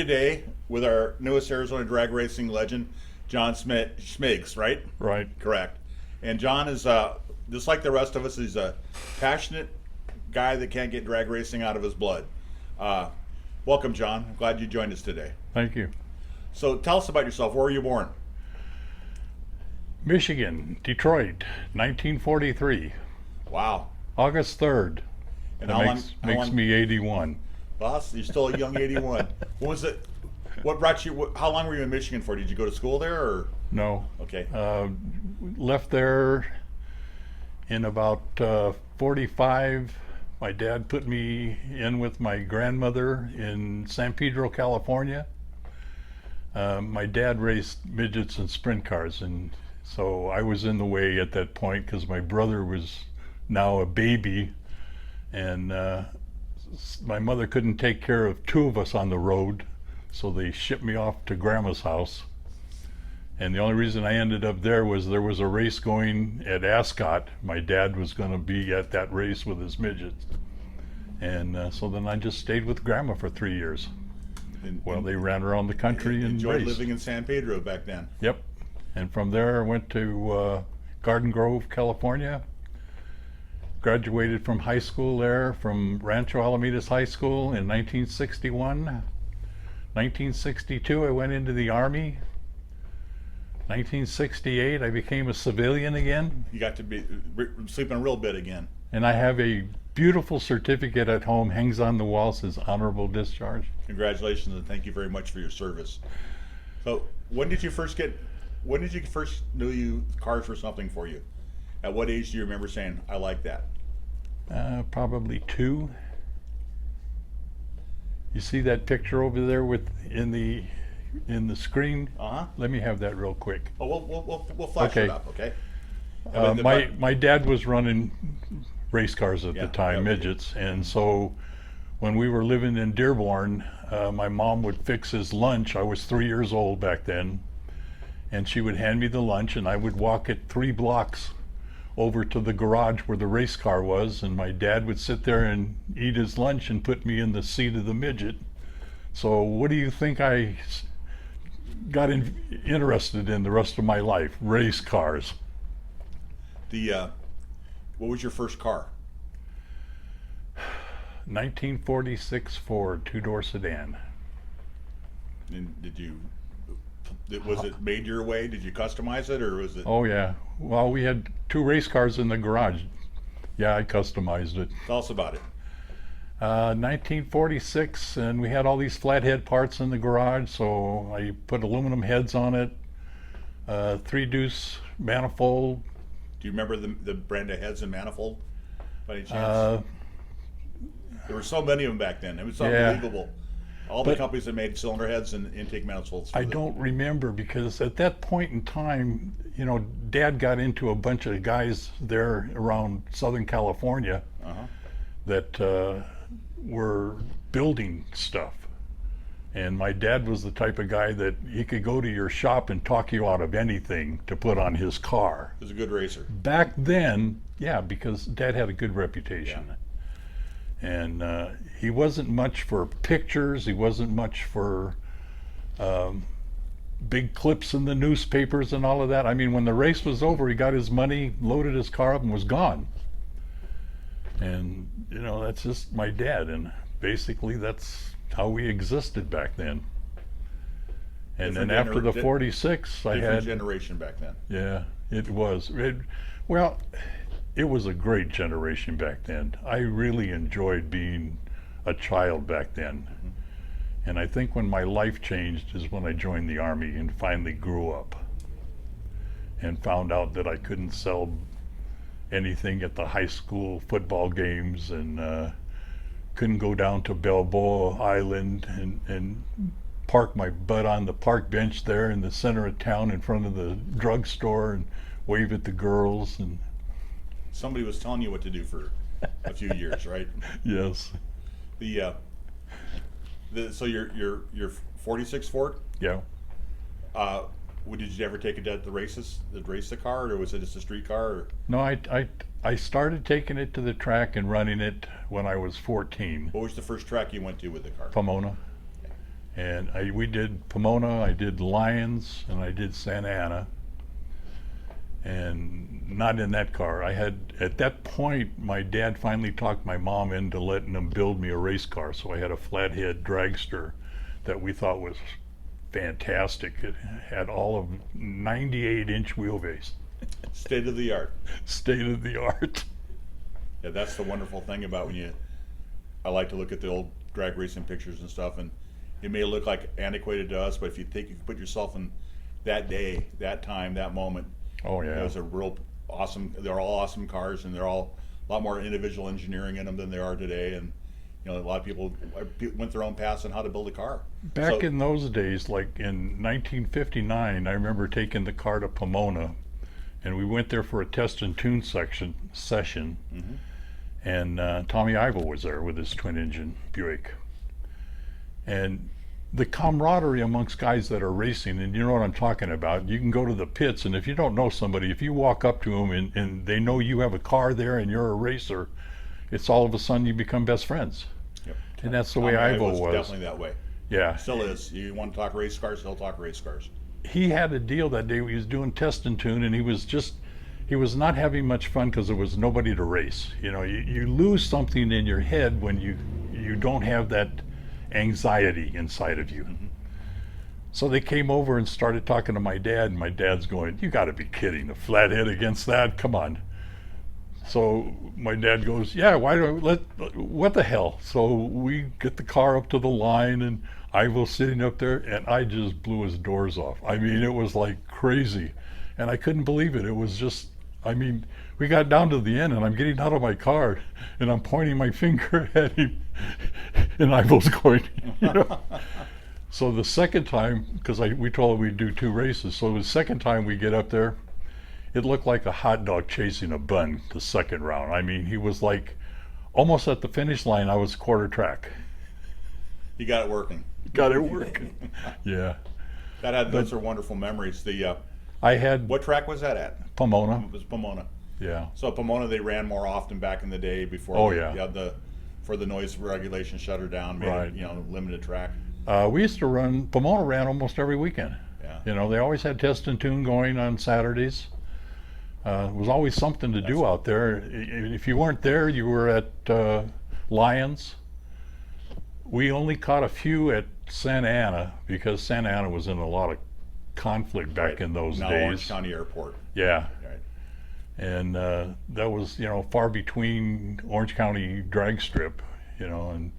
today with our newest Arizona drag racing legend, John Smiggs, right? Right. Correct. And John is, just like the rest of us, he's a passionate guy that can't get drag racing out of his blood. Welcome, John. I'm glad you joined us today. Thank you. So tell us about yourself. Where were you born? Michigan, Detroit, 1943, Wow. August 3rd. And That how makes long? me 81. Boss, you're still a young 81. When was it? What brought you? How long were you in Michigan for? Did you go to school there, or? No. Okay. Left there in about 45. My dad put me in with my grandmother in San Pedro, California. My dad raced midgets and sprint cars, and so I was in the way at that point because my brother was now a baby, and my mother couldn't take care of two of us on the road, so they shipped me off to Grandma's house. And the only reason I ended up there was a race going at Ascot. My dad was going to be at that race with his midgets, and so then I just stayed with Grandma for 3 years. Well, they ran around the country and enjoyed raced. living in San Pedro back then. Yep. And from there I went to Garden Grove, California. Graduated from high school there, from Rancho Alamitos High School in 1961. 1962 I went into the Army. 1968 I became a civilian again. You got to be sleeping a real bit again. And I have a beautiful certificate at home, hangs on the wall, says honorable discharge. Congratulations, and thank you very much for your service. So, when did you first know cars were something for you? At what age do you remember saying, "I like that"? Probably 2. You see that picture over there in the screen? Uh-huh. Let me have that real quick. Oh, we'll flash Okay. it up, okay? My dad was running race cars at Yeah, the time, yeah. midgets, and so when we were living in Dearborn, my mom would fix his lunch. I was 3 years old back then, and she would hand me the lunch, and I would walk it 3 blocks over to the garage where the race car was, and my dad would sit there and eat his lunch and put me in the seat of the midget. So what do you think I got interested in the rest of my life? Race cars. What was your first car? 1946 Ford 2-door sedan. And was it made your way? Did you customize it, or was it? Oh yeah. Well, we had 2 race cars in the garage. Yeah, I customized it. Tell us about it. 1946, and we had all these flathead parts in the garage, so I put aluminum heads on it, 3-deuce manifold. Do you remember the brand of heads and manifold by any chance? There were so many of them back then. It was unbelievable. All the companies that made cylinder heads and intake manifolds. I don't remember, because at that point in time, Dad got into a bunch of guys there around Southern California that were building stuff. And my dad was the type of guy that he could go to your shop and talk you out of anything to put on his car. He was a good racer. Back then, yeah, because Dad had a good reputation. Yeah. And he wasn't much for pictures. He wasn't much for big clips in the newspapers and all of that. I mean, when the race was over, he got his money, loaded his car up, and was gone. And, that's just my dad. And basically, that's how we existed back then. And then after the 46, I had... Different generation back then. Yeah, it was. It was a great generation back then. I really enjoyed being a child back then. Mm-hmm. And I think when my life changed is when I joined the Army and finally grew up and found out that I couldn't sell anything at the high school football games, and couldn't go down to Balboa Island and park my butt on the park bench there in the center of town in front of the drugstore and wave at the girls. And somebody was telling you what to do for a few years, right? Yes. So your 46 Ford? Yeah. Did you ever take it to the races, to race the car, or was it just a street car? Or? No, I started taking it to the track and running it when I was 14. What was the first track you went to with the car? Pomona. And we did Pomona, I did Lyons, and I did Santa Ana. And not in that car. I had, at that point, my dad finally talked my mom into letting him build me a race car. So I had a flathead dragster that we thought was fantastic. It had all of 98-inch wheelbase. State of the art. State of the art. Yeah, that's the wonderful thing about I like to look at the old drag racing pictures and stuff, and it may look like antiquated to us, but if you put yourself in that day, that time, that moment, Oh yeah. it was a real awesome, they're all awesome cars, and they're all a lot more individual engineering in them than there are today, and a lot of people went their own paths on how to build a car. Back in those days, like in 1959, I remember taking the car to Pomona, and we went there for a test and tune session. Mm-hmm. And Tommy Ivo was there with his twin-engine Buick. And the camaraderie amongst guys that are racing, and you know what I'm talking about, you can go to the pits, and if you don't know somebody, if you walk up to them and they know you have a car there and you're a racer, it's all of a sudden you become best friends. Yep. And that's the way Ivo was. Definitely that way. Yeah. Still is. You want to talk race cars, he'll talk race cars. He had a deal that day. He was doing test and tune, and he was not having much fun because there was nobody to race. You lose something in your head when you don't have that anxiety inside of you. Mm-hmm. So they came over and started talking to my dad, and my dad's going, "You got to be kidding, a flathead against that? Come on." So my dad goes, "Yeah, what the hell?" So we get the car up to the line, and Ivo's sitting up there, and I just blew his doors off. I mean, it was like crazy, and I couldn't believe it. It was just, we got down to the end, and I'm getting out of my car, and I'm pointing my finger at him, and Ivo's going, So the second time, because we told him we'd do 2 races, so the second time we get up there, it looked like a hot dog chasing a bun the second round. I mean, he was like almost at the finish line. I was quarter track. You got it working. Got it working. Yeah. Those are wonderful memories. I had What track was that at? Pomona. It was Pomona. Yeah. So Pomona, they ran more often back in the day before. Oh, yeah. You had for the noise regulation shut her down, made Right. it, limited track. We used to run, Pomona ran almost every weekend. Yeah. They always had test and tune going on Saturdays. It was always something to do out there. If you weren't there, you were at Lyons. We only caught a few at Santa Ana because Santa Ana was in a lot of conflict back in those now days. Orange County Airport. Yeah. Right. And that was, far between Orange County drag strip, and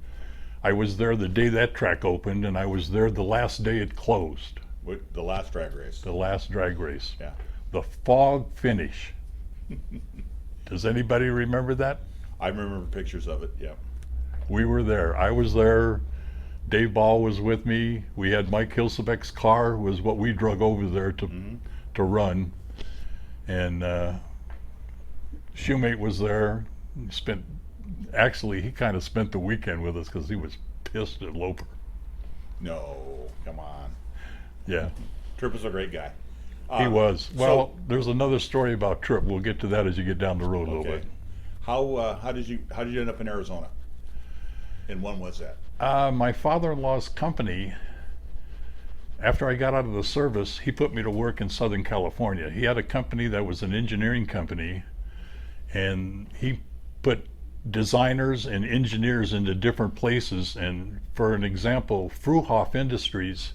I was there the day that track opened, and I was there the last day it closed. The last drag race. The last drag race. Yeah. The fog finish. Does anybody remember that? I remember pictures of it. Yeah. We were there. I was there. Dave Ball was with me. We had Mike Hilsebeck's car was what we drug over there to run. And Shoemate was there. He kind of spent the weekend with us because he was pissed at Loper. No, come on. Yeah. Tripp was a great guy. He was. Well, there's another story about Tripp. We'll get to that as you get down the road a little bit. How did you end up in Arizona? And when was that? My father-in-law's company, after I got out of the service, he put me to work in Southern California. He had a company that was an engineering company, and he put designers and engineers into different places. And for an example, Fruhoff Industries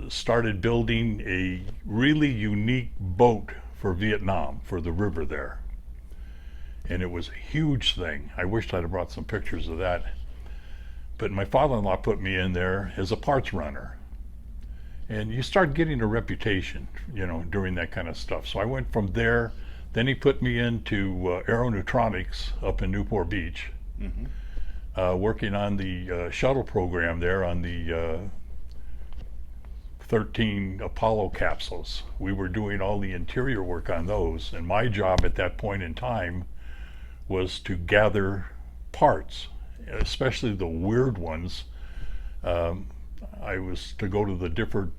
started building a really unique boat for Vietnam, for the river there. And it was a huge thing. I wished I'd have brought some pictures of that. But my father-in-law put me in there as a parts runner. And you start getting a reputation, doing that kind of stuff. So I went from there. Then he put me into Aeroneutronics up in Newport Beach, working on the shuttle program there on the 13 Apollo capsules. We were doing all the interior work on those. And my job at that point in time was to gather parts, especially the weird ones. I was to go to the different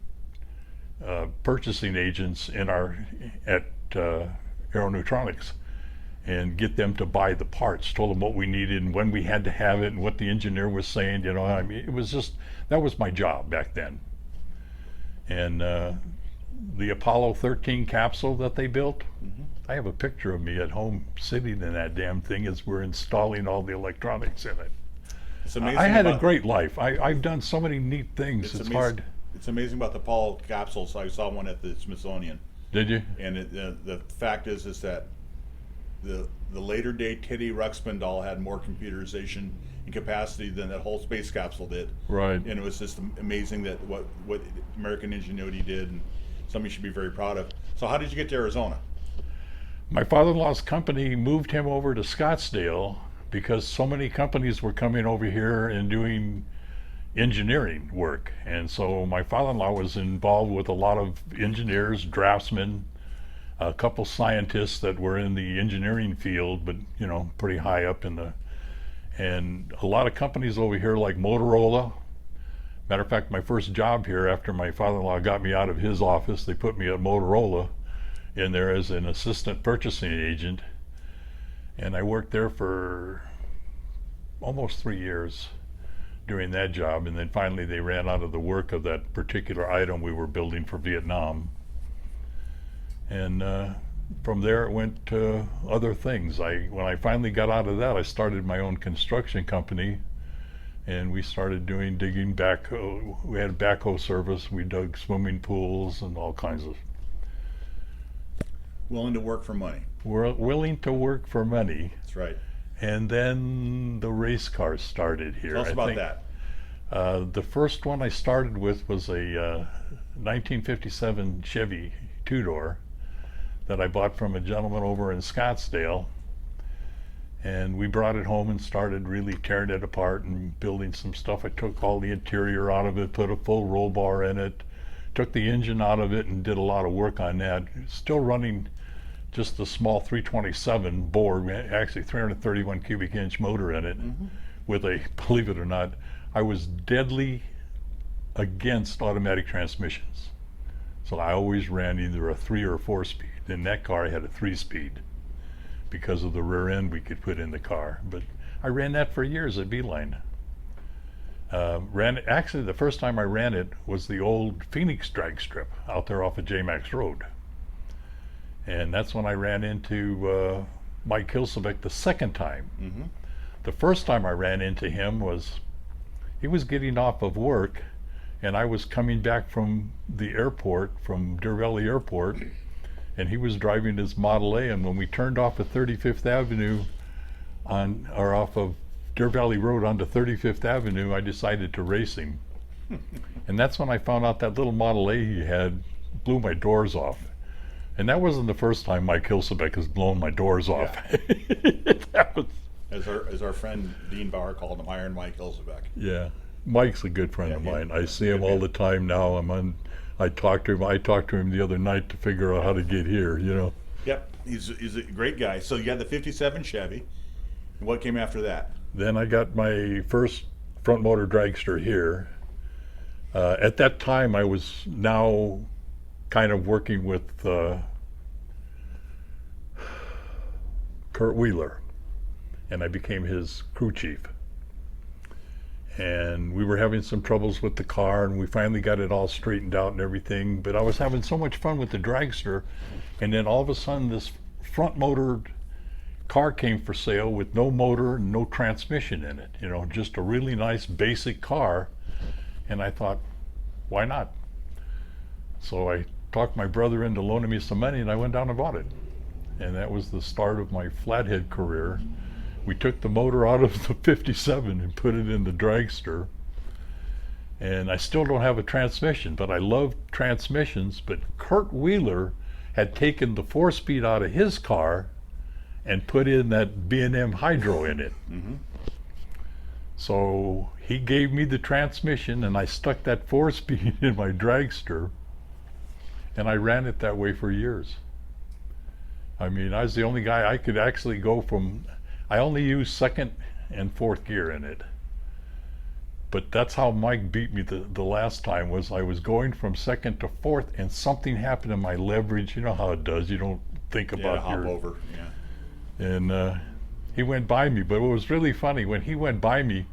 purchasing agents at Aeroneutronics and get them to buy the parts. Told them what we needed and when we had to have it and what the engineer was saying. You know, I mean, it was just, that was my job back then. And the Apollo 13 capsule that they built, I have a picture of me at home sitting in that damn thing as we're installing all the electronics in it. It's amazing. I had a great life. I've done so many neat things. It's hard. It's amazing about the Apollo capsules. I saw one at the Smithsonian. Did you? And the fact is that the later day Teddy Ruxpin doll had more computerization and capacity than that whole space capsule did. Right. And it was just amazing that what American ingenuity did, and something you should be very proud of. So how did you get to Arizona? My father-in-law's company moved him over to Scottsdale because so many companies were coming over here and doing engineering work. And so my father-in-law was involved with a lot of engineers, draftsmen, a couple scientists that were in the engineering field, but you know, pretty high up in the, and a lot of companies over here like Motorola. Matter of fact, my first job here after my father-in-law got me out of his office, they put me at Motorola in there as an assistant purchasing agent. And I worked there for almost 3 years doing that job. And then finally they ran out of the work of that particular item we were building for Vietnam. And from there it went to other things. When I finally got out of that, I started my own construction company. And we started digging backhoe. We had a backhoe service. We dug swimming pools and all kinds of. Willing to work for money. We're willing to work for money. That's right. And then the race cars started here. Tell us about that. The first one I started with was a 1957 Chevy two-door that I bought from a gentleman over in Scottsdale. And we brought it home and started really tearing it apart and building some stuff. I took all the interior out of it, put a full roll bar in it, took the engine out of it and did a lot of work on that. Still running just a small 327 board, actually 331 cubic inch motor in it with a, believe it or not, I was deadly against automatic transmissions. So I always ran either a 3 or a 4 speed. In that car I had a 3 speed because of the rear end we could put in the car. But I ran that for years at Beeline. Actually, the first time I ran it was the old Phoenix drag strip out there off of J-Max Road. And that's when I ran into Mike Hilsebeck the second time. The first time I ran into him was, he was getting off of work and I was coming back from the airport, from Deer Valley Airport, and he was driving his Model A, and when we turned off at 35th Avenue off of Deer Valley Road onto 35th Avenue, I decided to race him. And that's when I found out that little Model A he had blew my doors off. And that wasn't the first time Mike Hilsebeck has blown my doors off. That was, as our friend Dean Bauer called him, Iron Mike Hilsebeck. Yeah, Mike's a good friend of mine. I see him Good all man. the time now. I talked to him. I talked to him the other night to figure out how to get here, you know. Yep, he's a great guy. So you had the 57 Chevy. And what came after that? Then I got my first front motor dragster here. At that time I was now kind of working with Kurt Wheeler, and I became his crew chief. And we were having some troubles with the car, and we finally got it all straightened out and everything, but I was having so much fun with the dragster, and then all of a sudden this front motored car came for sale with no motor and no transmission in it, you know, just a really nice basic car. And I thought, why not? So I talked my brother into loaning me some money, and I went down and bought it. And that was the start of my flathead career. We took the motor out of the 57 and put it in the dragster. And I still don't have a transmission, but I love transmissions. But Kurt Wheeler had taken the 4-speed out of his car and put in that B&M Hydro in it. So he gave me the transmission, and I stuck that 4-speed in my dragster, and I ran it that way for years. I mean, I was the only guy I could actually go from, I only used 2nd and 4th gear in it. But that's how Mike beat me the last time, was I was going from 2nd to 4th, and something happened in my leverage. You know how it does, you don't think about hop over, yeah. And he went by me, but it was really funny when he went by me.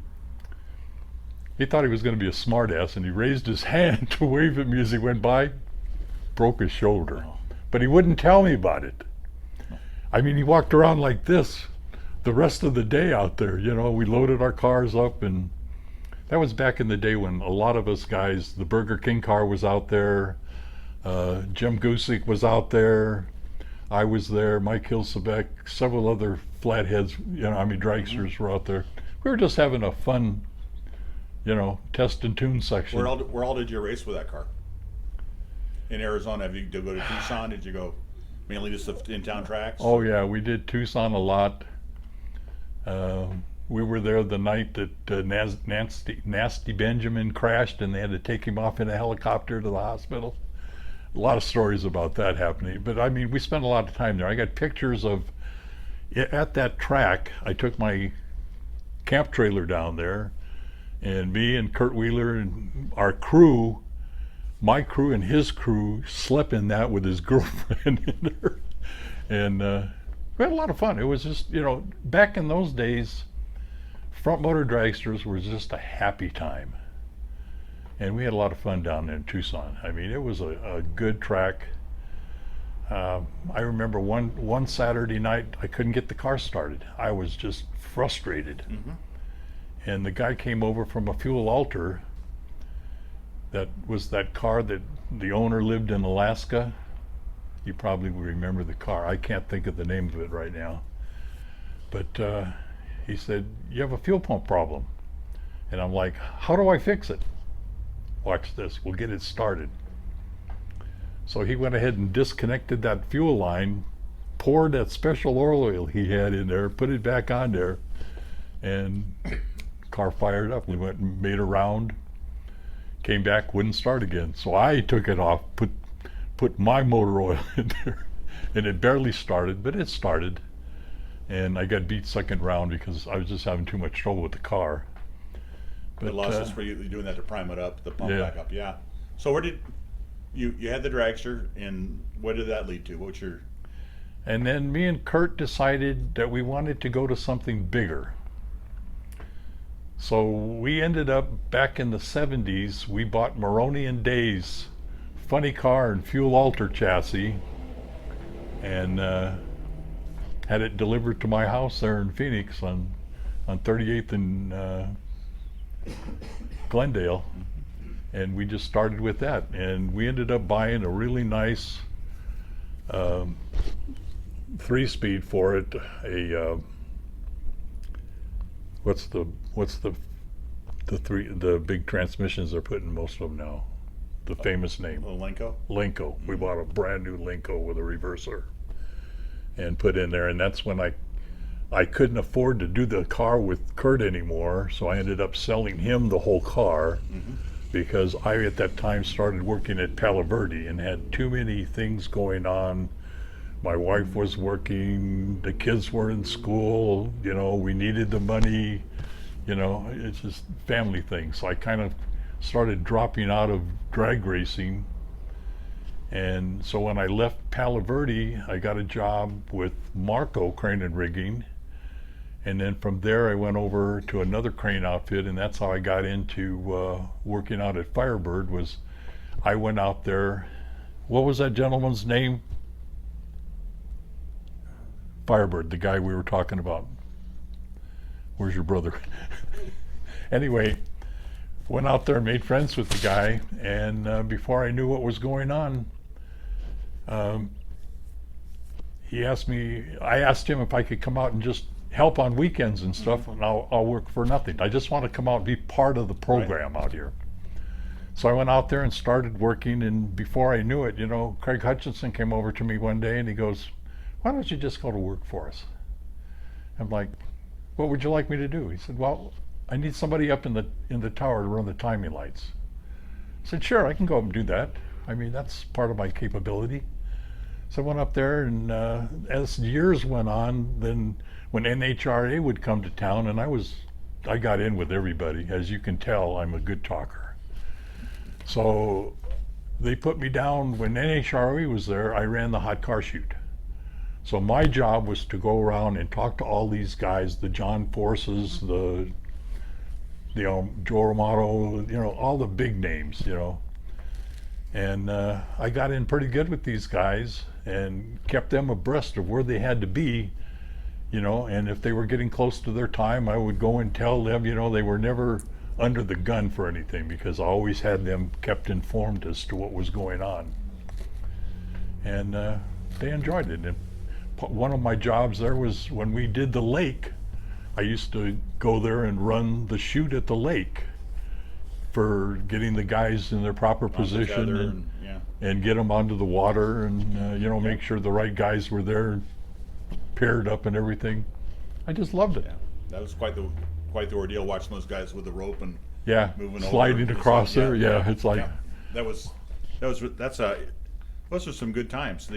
He thought he was going to be a smartass, and he raised his hand to wave at me as he went by. Broke his shoulder, but he wouldn't tell me about it. I mean, he walked around like this the rest of the day out there. You know, we loaded our cars up, and that was back in the day when a lot of us guys, the Burger King car was out there, Jim Gusick was out there, I was there, Mike Hilsebeck, several other flatheads, you know, I mean, dragsters were out there. We were just having a fun, you know, test and tune section. Where all did you race with that car? In Arizona, have you did you go to Tucson? Did you go mainly just the in-town tracks? Oh yeah, we did Tucson a lot. We were there the night that Nasty Benjamin crashed, and they had to take him off in a helicopter to the hospital. A lot of stories about that happening. But I mean, we spent a lot of time there. I got pictures of at that track. I took my camp trailer down there, and me and Kurt Wheeler and our crew, my crew and his crew, slept in that with his girlfriend in there. And we had a lot of fun. It was just, you know, back in those days, front motor dragsters was just a happy time. And we had a lot of fun down there in Tucson. I mean, it was a good track. I remember one Saturday night, I couldn't get the car started. I was just frustrated. Mm-hmm. And the guy came over from a Fuel Alter. That was that car that the owner lived in Alaska. You probably remember the car. I can't think of the name of it right now. But he said, "You have a fuel pump problem." And I'm like, "How do I fix it?" "Watch this, we'll get it started." So he went ahead and disconnected that fuel line, poured that special oil he had in there, put it back on there, and car fired up. We went and made a round, came back, wouldn't start again. So I took it off, put my motor oil in there, and it barely started, but it started. And I got beat second round because I was just having too much trouble with the car. The losses for you doing that to prime it up, the pump Yeah. back up, yeah. So where did you had the dragster, and what did that lead to? What's your? And then me and Kurt decided that we wanted to go to something bigger. So we ended up back in the 70s, we bought Maroney and Day's funny car and Fuel Alter chassis, and had it delivered to my house there in Phoenix on 38th and Glendale. And we just started with that, and we ended up buying a really nice 3-speed for it. What's the big transmissions they're putting most of them now? The famous name. Lenko? Lenko. We bought a brand new Lenko with a reverser and put in there, and that's when I couldn't afford to do the car with Kurt anymore, so I ended up selling him the whole car. Mm-hmm. Because I at that time started working at Palo Verde and had too many things going on. My wife was working, the kids were in school, you know, we needed the money, you know, it's just family things. So I kind of started dropping out of drag racing. And so when I left Palo Verde, I got a job with Marco Crane and Rigging. And then from there I went over to another crane outfit, and that's how I got into working out at Firebird. Was I went out there, what was that gentleman's name? Firebird, the guy we were talking about. Where's your brother? Anyway, went out there and made friends with the guy, and before I knew what was going on, I asked him if I could come out and just help on weekends and stuff, and I'll work for nothing. I just want to come out and be part of the program out here. So I went out there and started working, and before I knew it, you know, Craig Hutchinson came over to me one day and he goes, "Why don't you just go to work for us?" I'm like, "What would you like me to do?" He said, "Well, I need somebody up in the tower to run the timing lights." I said, "Sure, I can go up and do that. I mean, that's part of my capability." So I went up there, and as years went on, then when NHRA would come to town, and I got in with everybody. As you can tell, I'm a good talker. So they put me down when NHRA was there. I ran the hot car chute. So my job was to go around and talk to all these guys, the John Forces, the Joe Romano, all the big names, And I got in pretty good with these guys and kept them abreast of where they had to be, and if they were getting close to their time, I would go and tell them, they were never under the gun for anything because I always had them kept informed as to what was going on. And they enjoyed it. And one of my jobs there was when we did the lake, I used to go there and run the chute at the lake for getting the guys in their proper position and get them onto the water and make sure the right guys were there paired up and everything. I just loved it. Yeah. That was quite the ordeal watching those guys with the rope and moving sliding over. across there. It's like those are some good times.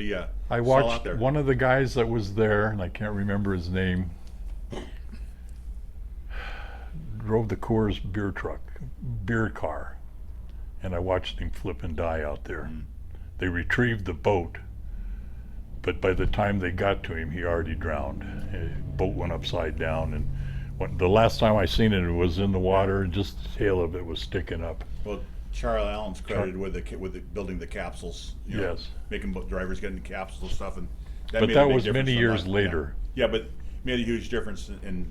I watched one of the guys that was there, and I can't remember his name, drove the Coors beer car, and I watched him flip and die out there. They retrieved the boat, but by the time they got to him, he already drowned. The boat went upside down, and the last time I seen it was in the water, and just the tail of it was sticking up. Well, Charlie Allen's credited with building the capsules. Yes. Making drivers get in capsules and stuff, and that was many years later. Yeah, but made a huge difference in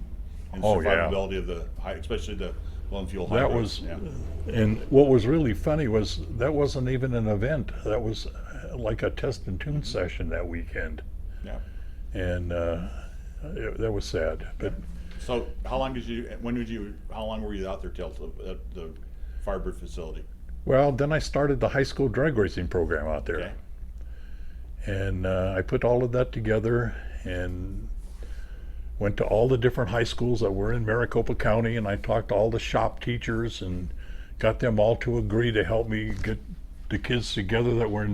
survivability of the high, especially the low and fuel high. That was, and what was really funny was that wasn't even an event. That was like a test and tune session that weekend. Yeah. And that was sad. But so, how long were you out there till the Firebird facility? Well, then I started the high school drag racing program out there. Okay. And I put all of that together and went to all the different high schools that were in Maricopa County, and I talked to all the shop teachers and got them all to agree to help me get the kids together that were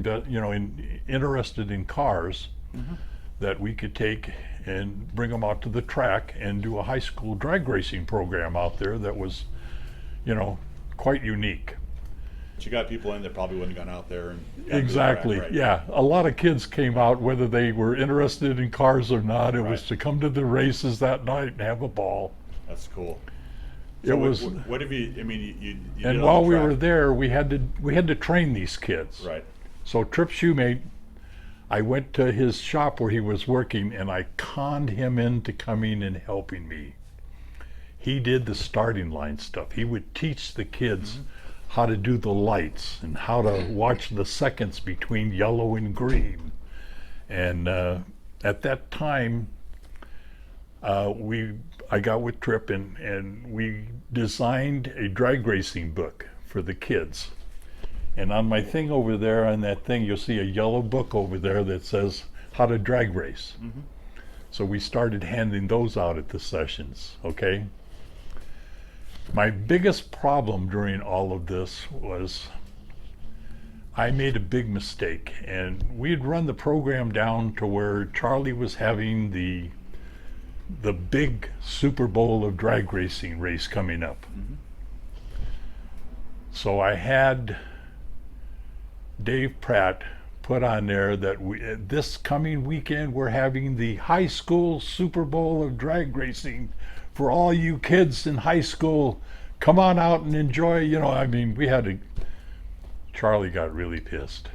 interested in cars that we could take and bring them out to the track and do a high school drag racing program out there that was, quite unique. But you got people in that probably wouldn't have gone out there and Exactly. Right. Yeah, a lot of kids came out whether they were interested in cars or not. It was to come to the races that night and have a ball. That's cool. So what have you? I mean, you and while we were there, we had to train these kids. Right. So Trip Shoemate, I went to his shop where he was working, and I conned him into coming and helping me. He did the starting line stuff. He would teach the kids how to do the lights and how to watch the seconds between yellow and green. And at that time, I got with Trip and we designed a drag racing book for the kids. And on my thing over there, on that thing, you'll see a yellow book over there that says how to drag race. So we started handing those out at the sessions, okay? My biggest problem during all of this was I made a big mistake, and we had run the program down to where Charlie was having the big Super Bowl of drag racing race coming up. So I had Dave Pratt put on there that this coming weekend we're having the high school Super Bowl of drag racing for all you kids in high school. Come on out and enjoy. Charlie got really pissed.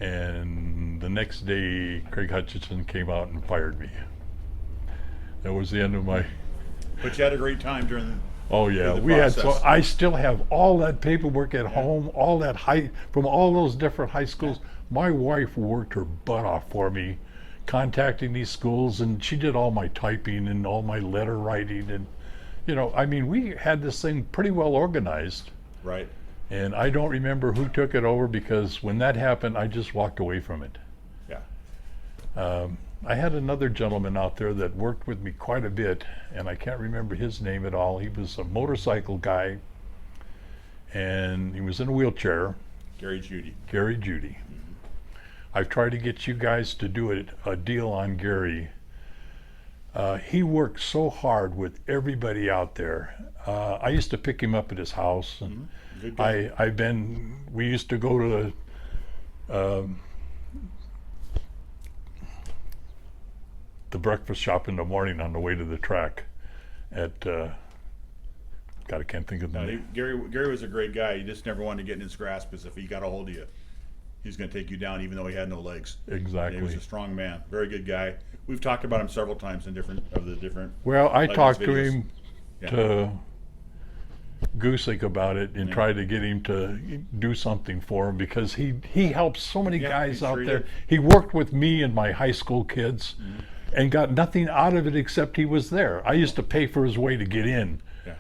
And the next day, Craig Hutchinson came out and fired me. That was the end of my... But you had a great time during Oh yeah, the we had. process. So I still have all that paperwork at home, all that from all those different high schools. My wife worked her butt off for me, contacting these schools, and she did all my typing and all my letter writing, and we had this thing pretty well organized. Right. And I don't remember who took it over, because when that happened, I just walked away from it. Yeah. I had another gentleman out there that worked with me quite a bit, and I can't remember his name at all. He was a motorcycle guy, and he was in a wheelchair. Gary Judy. I've tried to get you guys to do a deal on Gary. He worked so hard with everybody out there. I used to pick him up at his house, and we used to go to the breakfast shop in the morning on the way to the track at, God, I can't think of the No, name. Gary was a great guy. He just never wanted to get in his grasp, because if he got a hold of you, he's going to take you down, even though he had no legs. Exactly. He was a strong man, very good guy. We've talked about him several times in different. Well, I Legends talked to videos. him, Yeah. to Gusick about it, and Yeah. tried to get him to do something for him, because he helps so many Yeah, guys he out sure there. did. He worked with me and my high school kids, and got nothing out of it except he was there. I used to pay for his way to get in, Yeah.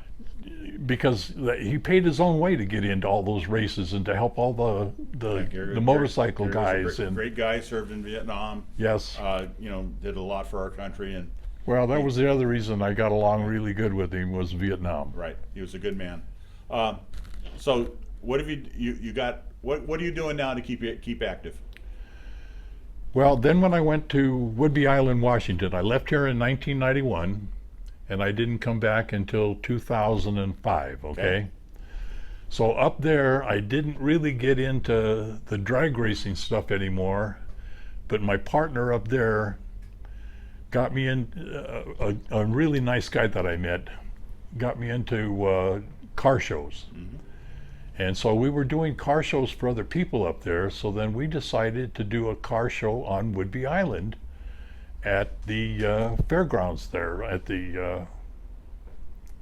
because he paid his own way to get into all those races and to help all Yeah, Gary- the motorcycle Gary guys. was a great, And great guy. Served in Vietnam. yes, Did a lot for our country, and well, that was the other reason I got along really good with him, was Vietnam. right, he was a good man. So what have you got? What are you doing now to keep active? Well, then when I went to Whidbey Island, Washington, I left here in 1991, and I didn't come back until 2005, okay? So up there, I didn't really get into the drag racing stuff anymore, but my partner up there got me in, a really nice guy that I met, got me into car shows. And so we were doing car shows for other people up there. So then we decided to do a car show on Whidbey Island at the fairgrounds there, at the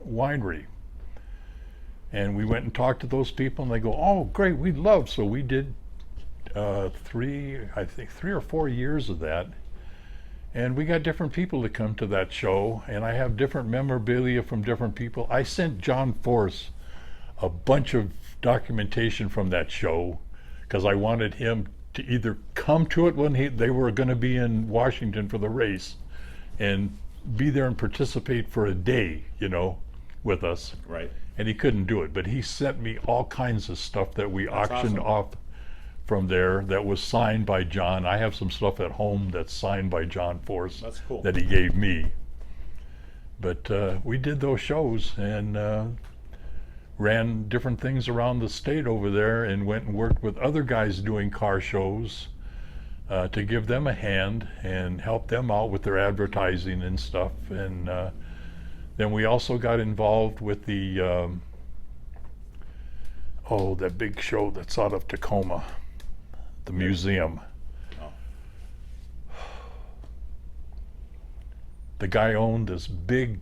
winery. And we went and talked to those people, and they go, "Oh, great, we'd love." So we did three or 4 years of that. And we got different people to come to that show, and I have different memorabilia from different people. I sent John Force a bunch of documentation from that show, because I wanted him to either come to it when they were going to be in Washington for the race, and be there and participate for a day, with us. Right. And he couldn't do it, but he sent me all kinds of stuff that we auctioned awesome. off from there that was signed by John. I have some stuff at home that's signed by John Force. That's cool. That he gave me. But we did those shows, and ran different things around the state over there, and went and worked with other guys doing car shows, to give them a hand and help them out with their advertising and stuff. And then we also got involved with the that big show that's out of Tacoma, the museum. Oh. The guy owned this big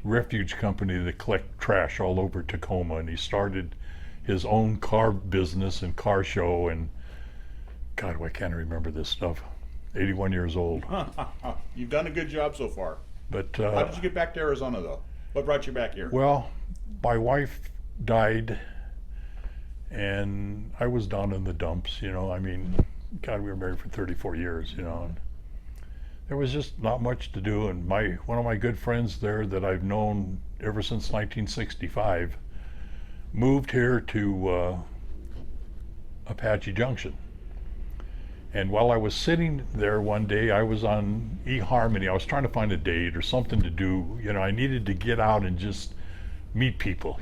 refuge company that collect trash all over Tacoma, and he started his own car business and car show. And God, why can't I remember this stuff? 81 years old. You've done a good job so far. But How did you get back to Arizona, though? What brought you back here? well, my wife died, and I was down in the dumps. I mean, God, we were married for 34 years. And there was just not much to do. And one of my good friends there that I've known ever since 1965 moved here to Apache Junction. And while I was sitting there one day, I was on eHarmony. I was trying to find a date or something to do. I needed to get out and just meet people,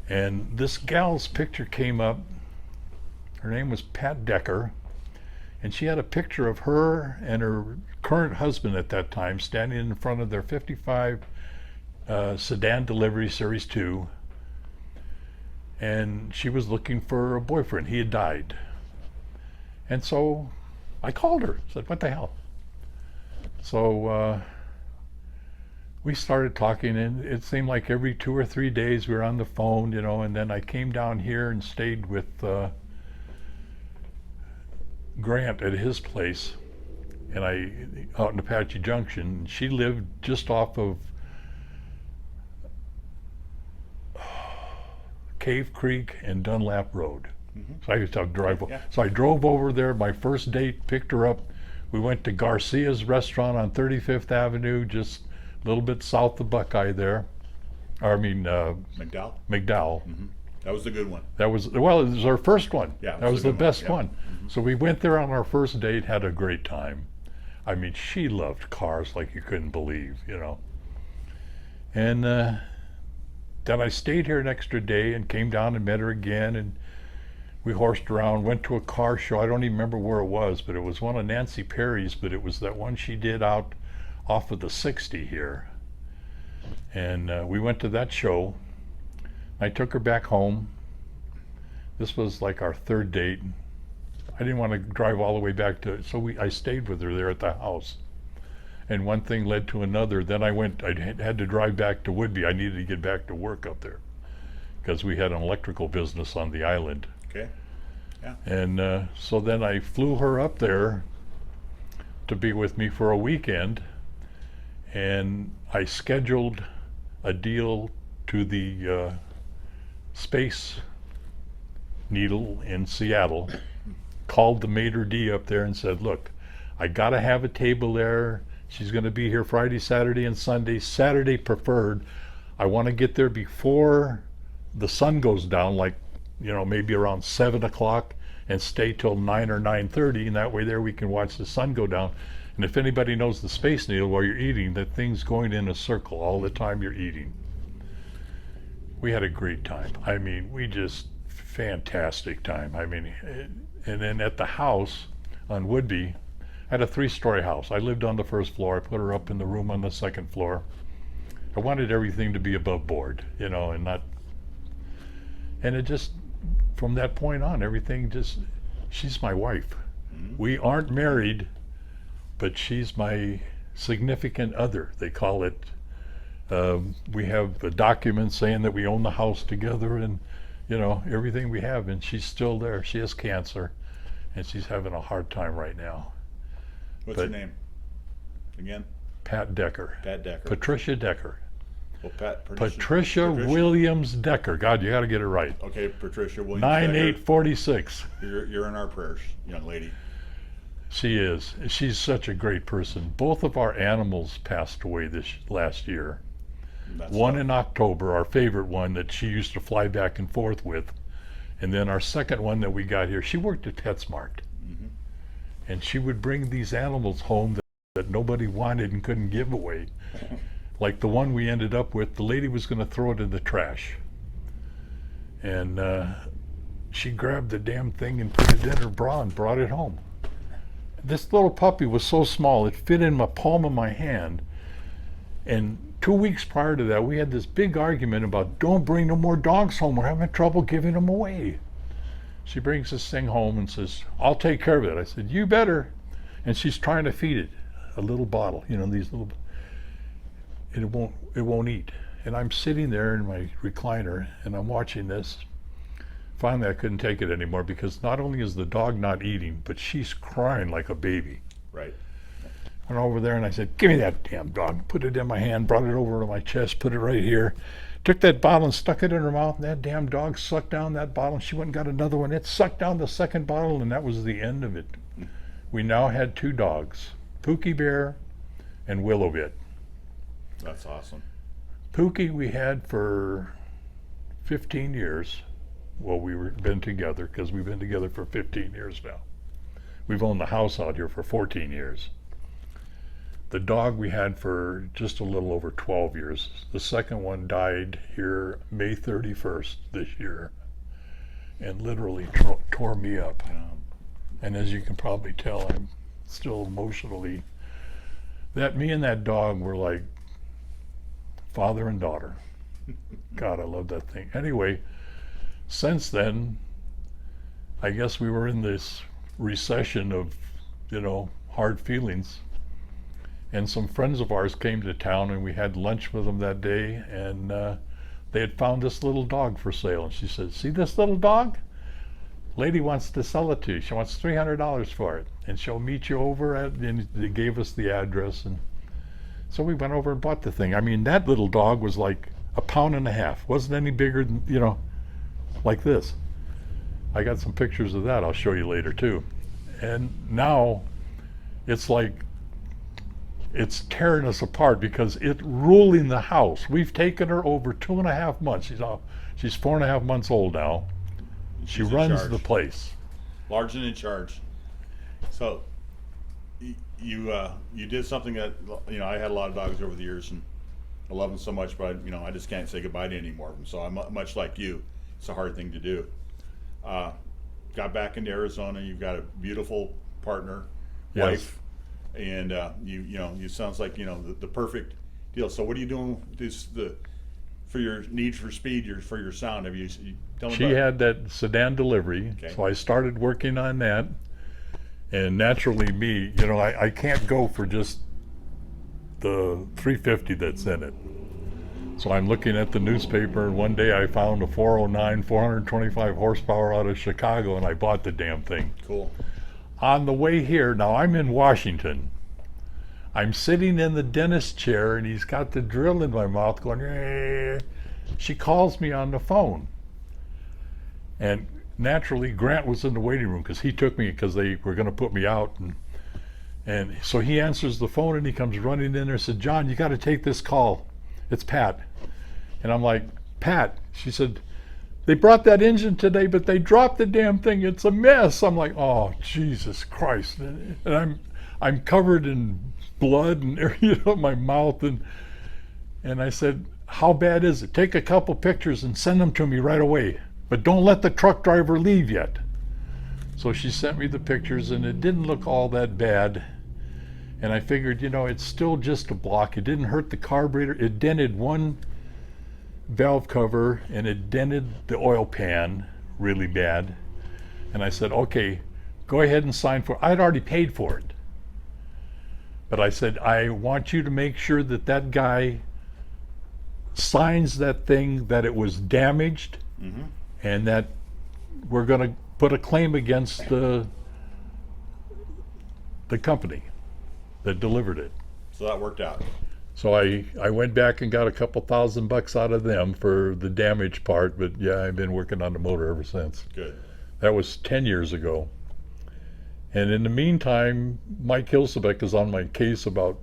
And this gal's picture came up. Her name was Pat Decker. And she had a picture of her and her current husband at that time standing in front of their 55 sedan delivery Series 2. And she was looking for a boyfriend. He had died. And so I called her, said, "What the hell?" So we started talking, and it seemed like every 2 or 3 days we were on the phone, and then I came down here and stayed with Grant at his place, and out in Apache Junction. She lived just off of Cave Creek and Dunlap Road. So I used to drive. Yeah. So I drove over there. My first date, picked her up. We went to Garcia's restaurant on 35th Avenue, just a little bit south of Buckeye there. McDowell? McDowell. That was the good one. It was our first one. Yeah, it that was was a the good one, best yeah. one. So we went there on our first date, had a great time. I mean, she loved cars like you couldn't believe, And then I stayed here an extra day and came down and met her again, and we horsed around, went to a car show. I don't even remember where it was, but it was one of Nancy Perry's, but it was that one she did out off of the 60 here. And we went to that show. I took her back home. This was like our third date. I didn't want to drive all the way back to, so I stayed with her there at the house. And one thing led to another. Then I had to drive back to Woodby. I needed to get back to work up there because we had an electrical business on the island. Okay. Yeah. And so then I flew her up there to be with me for a weekend, and I scheduled a deal to the Space Needle in Seattle, called the maitre d' up there and said, look, I gotta have a table there. She's gonna be here Friday, Saturday, and Sunday. Saturday preferred. I want to get there before the sun goes down, like, you know, maybe around 7 o'clock, and stay till 9 or 9:30, and that way there we can watch the sun go down. And if anybody knows the Space Needle while you're eating, that thing's going in a circle all the time you're eating. We had a great time. I mean, fantastic time. I mean, and then at the house on Woodby, I had a 3-story house. I lived on the first floor. I put her up in the room on the second floor. I wanted everything to be above board, you know, and it just, from that point on, everything just, she's my wife. Mm-hmm. We aren't married, but she's my significant other, they call it. We have a document saying that we own the house together, and you know, everything we have, and she's still there. She has cancer, and she's having a hard time right now. What's her name? Again? Pat Decker. Pat Decker. Patricia Decker. Well, Patricia Williams Decker. God, you got to get it right. Okay, Patricia Williams 9846. You're in our prayers, young lady. She is. She's such a great person. Both of our animals passed away this last year. One in October, our favorite one that she used to fly back and forth with. And then our second one that we got here, she worked at PetSmart. Mm-hmm. And she would bring these animals home that nobody wanted and couldn't give away. Like the one we ended up with, the lady was going to throw it in the trash. And she grabbed the damn thing and put it in her bra and brought it home. This little puppy was so small, it fit in my palm of my hand. And 2 weeks prior to that, we had this big argument about don't bring no more dogs home. We're having trouble giving them away. She brings this thing home and says, I'll take care of it. I said, you better. And she's trying to feed it a little bottle, you know, these little, and it won't eat. And I'm sitting there in my recliner and I'm watching this. Finally, I couldn't take it anymore because not only is the dog not eating, but she's crying like a baby. Right. Went over there and I said, give me that damn dog. Put it in my hand, brought it over to my chest, put it right here. Took that bottle and stuck it in her mouth, and that damn dog sucked down that bottle, and she went and got another one. It sucked down the second bottle, and that was the end of it. We now had 2 dogs, Pookie Bear and Willow Bit. That's awesome. Pookie we had for 15 years. Well, been together, because we've been together for 15 years now. We've owned the house out here for 14 years. The dog we had for just a little over 12 years. The second one died here May 31st this year and literally tore me up. And as you can probably tell, I'm still emotionally, me and that dog were like father and daughter. God, I love that thing. Anyway, since then, I guess we were in this recession of, you know, hard feelings. And some friends of ours came to town and we had lunch with them that day, and they had found this little dog for sale. And she said, see this little dog? Lady wants to sell it to you. She wants $300 for it. And she'll meet you over and they gave us the address. And so we went over and bought the thing. I mean, that little dog was like 1.5 pounds. Wasn't any bigger than, you know, like this. I got some pictures of that I'll show you later too. And now it's like, it's tearing us apart because it's ruling the house. We've taken her over 2.5 months. She's 4.5 months old now. She runs the place. Large and in charge. So you did something that, you know, I had a lot of dogs over the years and I love them so much, but I just can't say goodbye to any more of them. So I'm much like you. It's a hard thing to do. got back into Arizona. You've got a beautiful partner, Yes. wife, and you sounds like the perfect deal. So what are you doing for your need for speed, for your sound? Have you tell me She about it? had that sedan delivery, Okay. so I started working on that. And naturally, me, I can't go for just the 350 that's in it. So I'm looking at the newspaper, and one day I found a 409, 425 horsepower out of Chicago, and I bought the damn thing. Cool. On the way here, now I'm in Washington. I'm sitting in the dentist chair, and he's got the drill in my mouth going, "Eh." She calls me on the phone. And naturally, Grant was in the waiting room because he took me because they were going to put me out. And so he answers the phone, and he comes running in there and said, "John, you got to take this call. It's Pat." And I'm like, "Pat?" She said, "They brought that engine today, but they dropped the damn thing. It's a mess." I'm like, "Oh, Jesus Christ." And I'm covered in blood and my mouth. And I said, "How bad is it? Take a couple pictures and send them to me right away. But don't let the truck driver leave yet." So she sent me the pictures, and it didn't look all that bad. And I figured, it's still just a block. It didn't hurt the carburetor. It dented one valve cover, and it dented the oil pan really bad. And I said, "Okay, go ahead and sign for it." I'd already paid for it. But I said, "I want you to make sure that that guy signs that thing, that it was damaged, Mm-hmm. and that we're going to put a claim against the company that delivered it." So that worked out. So I went back and got a couple $1,000 out of them for the damage part, but yeah, I've been working on the motor ever since. Good. That was 10 years ago. And in the meantime, Mike Hilsebeck is on my case about,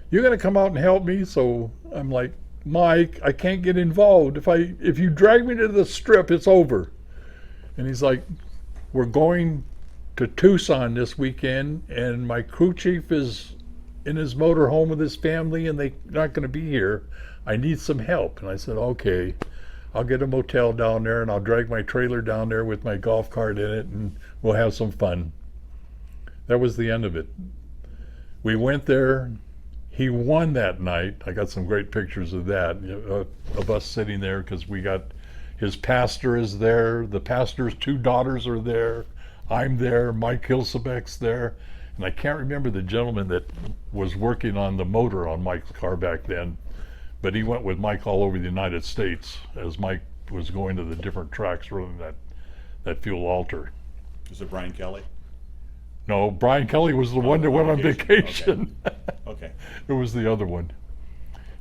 "You're going to come out and help me?" So I'm like, "Mike, I can't get involved. If you drag me to the strip, it's over." And he's like, "We're going to Tucson this weekend, and my crew chief is in his motor home with his family, and they're not going to be here. I need some help." And I said, "Okay, I'll get a motel down there, and I'll drag my trailer down there with my golf cart in it, and we'll have some fun." That was the end of it. We went there. He won that night. I got some great pictures of that, of us sitting there, because we got, his pastor is there, the pastor's 2 daughters are there, I'm there, Mike Hilsebeck's there, and I can't remember the gentleman that was working on the motor on Mike's car back then, but he went with Mike all over the United States as Mike was going to the different tracks running that fuel altar. Is it Brian Kelly? No, Brian Kelly was the one that went on vacation. Okay. It was the other one.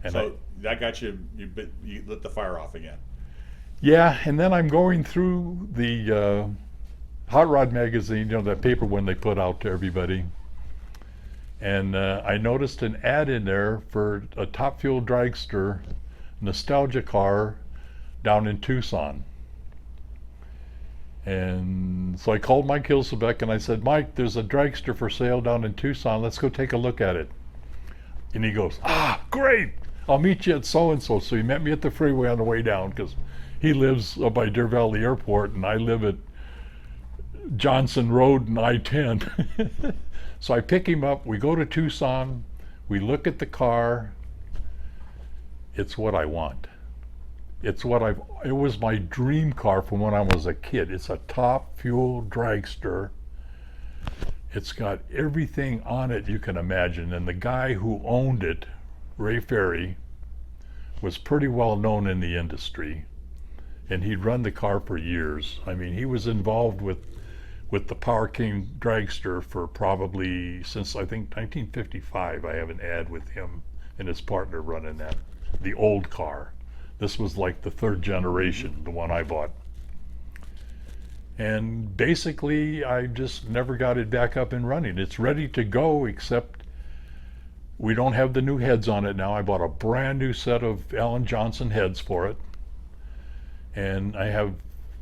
And So that got you lit the fire off again. yeah, and then I'm going through the Hot Rod magazine, that paper one they put out to everybody. And I noticed an ad in there for a Top Fuel dragster nostalgia car down in Tucson. And so I called Mike Hilsebeck and I said, "Mike, there's a dragster for sale down in Tucson. Let's go take a look at it." And he goes, "Ah, great. I'll meet you at so-and-so." So he met me at the freeway on the way down, because he lives up by Deer Valley Airport and I live at Johnson Road and I-10. So I pick him up, we go to Tucson, we look at the car. It's what I want. It was my dream car from when I was a kid. It's a Top Fuel dragster. It's got everything on it you can imagine. And the guy who owned it, Ray Ferry, was pretty well known in the industry. And he'd run the car for years. I mean, he was involved with the Power King dragster for probably since, I think, 1955. I have an ad with him and his partner running that, the old car. This was like the 3rd generation, the one I bought. And basically, I just never got it back up and running. It's ready to go, except we don't have the new heads on it now. I bought a brand new set of Alan Johnson heads for it. And I have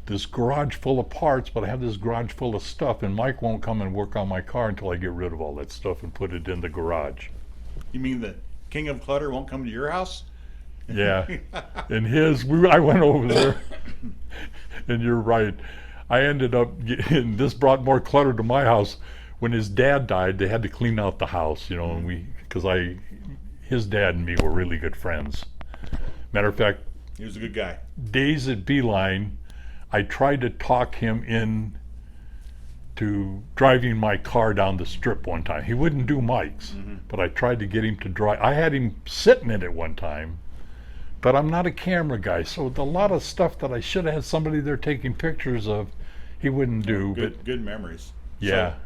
this garage full of parts, but I have this garage full of stuff, and Mike won't come and work on my car until I get rid of all that stuff and put it in the garage. You mean the king of clutter won't come to your house? Yeah, and I went over there, and you're right. I ended up getting, this brought more clutter to my house. When his dad died, they had to clean out the house, you know, and his dad and me were really good friends. Matter of fact, He was a good guy. days at Beeline, I tried to talk him in to driving my car down the strip one time. He wouldn't do Mike's, but I tried to get him to drive. I had him sitting in it one time, but I'm not a camera guy, so a lot of stuff that I should have had somebody there taking pictures of, he wouldn't do. But Good memories. yeah, So,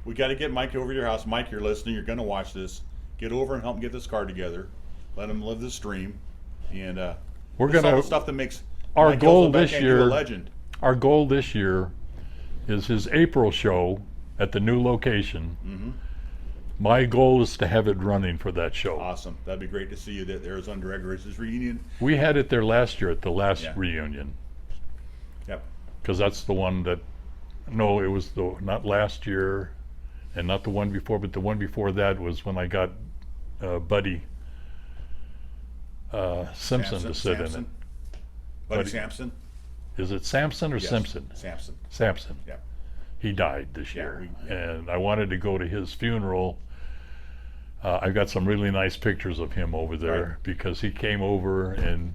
we got to get Mike over to your house. Mike, you're listening. You're going to watch this. Get over and help him get this car together. Let him live this dream. And we're this is all gonna. the stuff that makes Our Mike goal Gilzo back this into year. a legend. Our goal this year is his April show at the new location. Mm-hmm. My goal is to have it running for that show. Awesome. That'd be great to see you at the Arizona Drag Races reunion. We had it there last year at the last Yeah. reunion, Yep. because that's the one that. No, it was not last year, and not the one before, but the one before that was when I got Buddy Simpson to sit in it. Buddy Buddy- Sampson? Is it Sampson or Yes, Simpson? Sampson. Samson. Yeah. He died this Yeah, year, we- and I wanted to go to his funeral. I've got some really nice pictures of him over there Right. because he came over and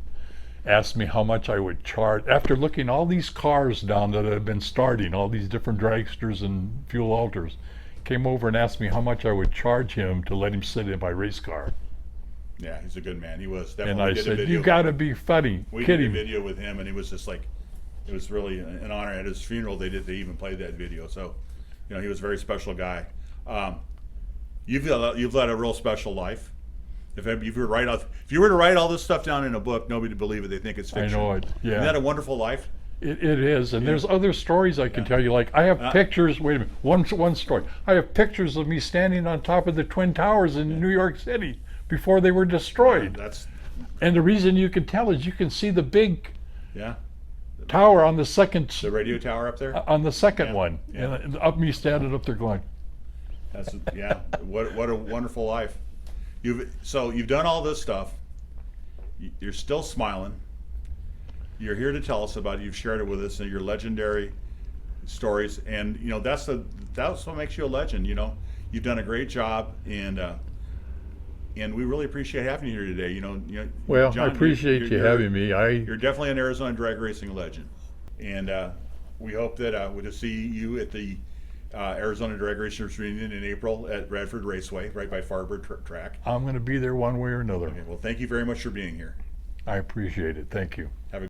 asked me how much I would charge after looking all these cars down that had been starting, all these different dragsters and fuel alters. Came over and asked me how much I would charge him to let him sit in my race car, Yeah, he's a good man. He was. Definitely. and I did a said, video. "You got to be funny, We did a kidding." video with him, and it was just like, it was really an honor. At his funeral, they even played that video. So, you know, he was a very special guy. You've led a real special life. If you were to write all this stuff down in a book, nobody would believe it. They think it's I fiction. know it. Isn't that Yeah, a wonderful life? it is, and Yeah. there's other stories I can Yeah. tell you. Like I have Uh, pictures. Wait a minute. One story. I have pictures of me standing on top of the Twin Towers in New York City before they were destroyed. That's And the reason you can tell is you can see the big yeah. tower on the second The radio tower up there. second Yeah, one, yeah. and up me standing up there going, That's yeah. What a wonderful life. You've done all this stuff. You're still smiling. You're here to tell us about it. You've shared it with us and your legendary stories, and you know that's what makes you a legend. You know, you've done a great job, and we really appreciate having you here today. You know, well, John, I appreciate you having me. You're definitely an Arizona drag racing legend, and we hope that we'll see you at the Arizona Drag Racers Reunion in April at Bradford Raceway, right by Farbird Track. I'm going to be there one way or another. Okay, well, thank you very much for being here. I appreciate it. Thank you. Have a